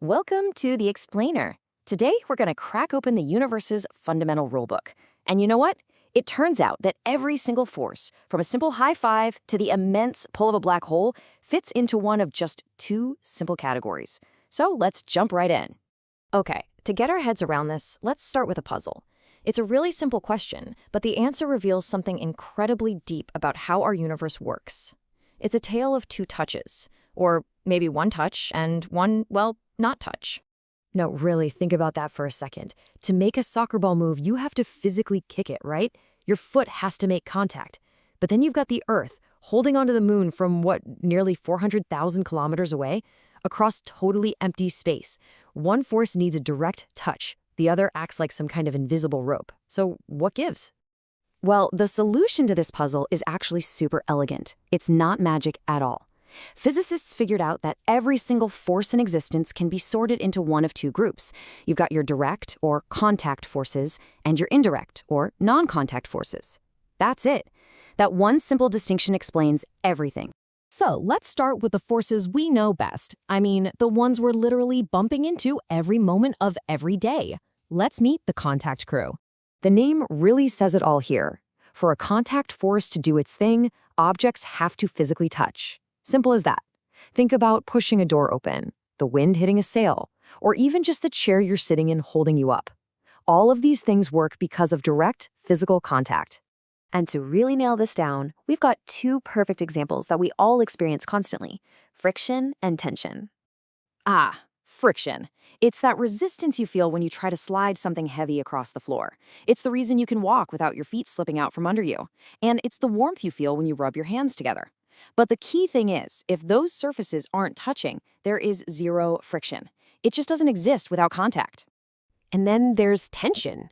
Welcome to the Explainer. Today, we're going to crack open the universe's fundamental rulebook. And you know what? It turns out that every single force, from a simple high five to the immense pull of a black hole, fits into one of just two simple categories. So let's jump right in. Okay, to get our heads around this, let's start with a puzzle. It's a really simple question, but the answer reveals something incredibly deep about how our universe works. It's a tale of two touches, or maybe one touch and one, well, not touch. No, really, think about that for a second. To make a soccer ball move, you have to physically kick it, right? Your foot has to make contact. But then you've got the Earth holding onto the moon from, nearly 400,000 kilometers away? Across totally empty space. One force needs a direct touch. The other acts like some kind of invisible rope. So what gives? Well, the solution to this puzzle is actually super elegant. It's not magic at all. Physicists figured out that every single force in existence can be sorted into one of two groups. You've got your direct, or contact forces, and your indirect, or non-contact forces. That's it. That one simple distinction explains everything. So let's start with the forces we know best. I mean, the ones we're literally bumping into every moment of every day. Let's meet the contact crew. The name really says it all here. For a contact force to do its thing, objects have to physically touch. Simple as that. Think about pushing a door open, the wind hitting a sail, or even just the chair you're sitting in holding you up. All of these things work because of direct physical contact. And to really nail this down, we've got two perfect examples that we all experience constantly: friction and tension. Friction. It's that resistance you feel when you try to slide something heavy across the floor. It's the reason you can walk without your feet slipping out from under you. And it's the warmth you feel when you rub your hands together. But the key thing is, if those surfaces aren't touching, there is zero friction. It just doesn't exist without contact. And then there's tension.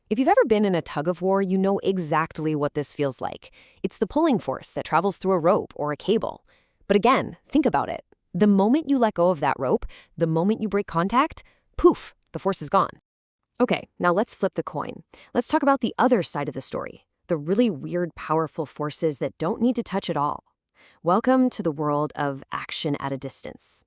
If you've ever been in a tug-of-war, you know exactly what this feels like. It's the pulling force that travels through a rope or a cable. But again, think about it. The moment you let go of that rope, the moment you break contact, poof, the force is gone. Okay, now let's flip the coin. Let's talk about the other side of the story, the really weird, powerful forces that don't need to touch at all. Welcome to the world of action at a distance.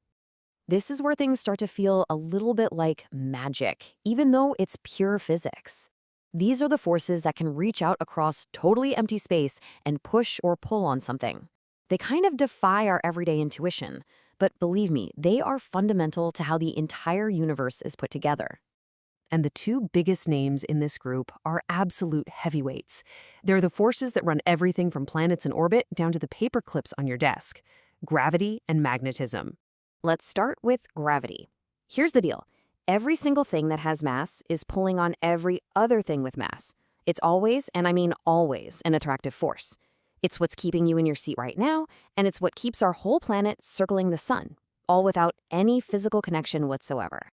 This is where things start to feel a little bit like magic, even though it's pure physics. These are the forces that can reach out across totally empty space and push or pull on something. They kind of defy our everyday intuition, but believe me, they are fundamental to how the entire universe is put together. And the two biggest names in this group are absolute heavyweights. They're the forces that run everything from planets in orbit down to the paper clips on your desk: gravity and magnetism. Let's start with gravity. Here's the deal. Every single thing that has mass is pulling on every other thing with mass. It's always, and I mean always, an attractive force. It's what's keeping you in your seat right now, and it's what keeps our whole planet circling the sun, all without any physical connection whatsoever.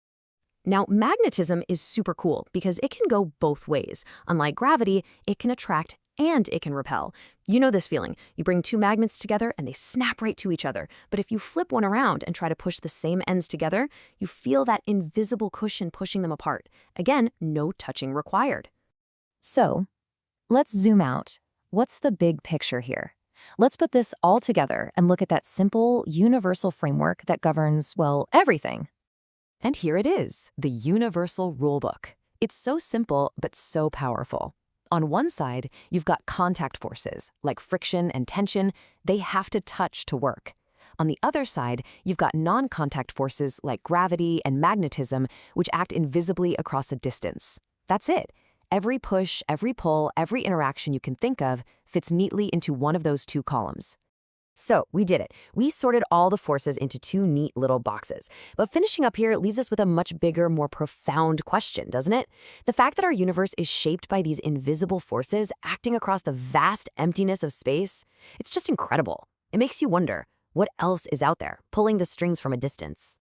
Now, magnetism is super cool because it can go both ways. Unlike gravity, it can attract and it can repel. You know this feeling. You bring two magnets together and they snap right to each other. But if you flip one around and try to push the same ends together, you feel that invisible cushion pushing them apart. Again, no touching required. So, let's zoom out. What's the big picture here? Let's put this all together and look at that simple, universal framework that governs, well, everything. And here it is, the universal rulebook. It's so simple, but so powerful. On one side, you've got contact forces, like friction and tension. They have to touch to work. On the other side, you've got non-contact forces like gravity and magnetism, which act invisibly across a distance. That's it. Every push, every pull, every interaction you can think of fits neatly into one of those two columns. So, we did it. We sorted all the forces into two neat little boxes. But finishing up here leaves us with a much bigger, more profound question, doesn't it? The fact that our universe is shaped by these invisible forces acting across the vast emptiness of space, it's just incredible. It makes you wonder, what else is out there, pulling the strings from a distance?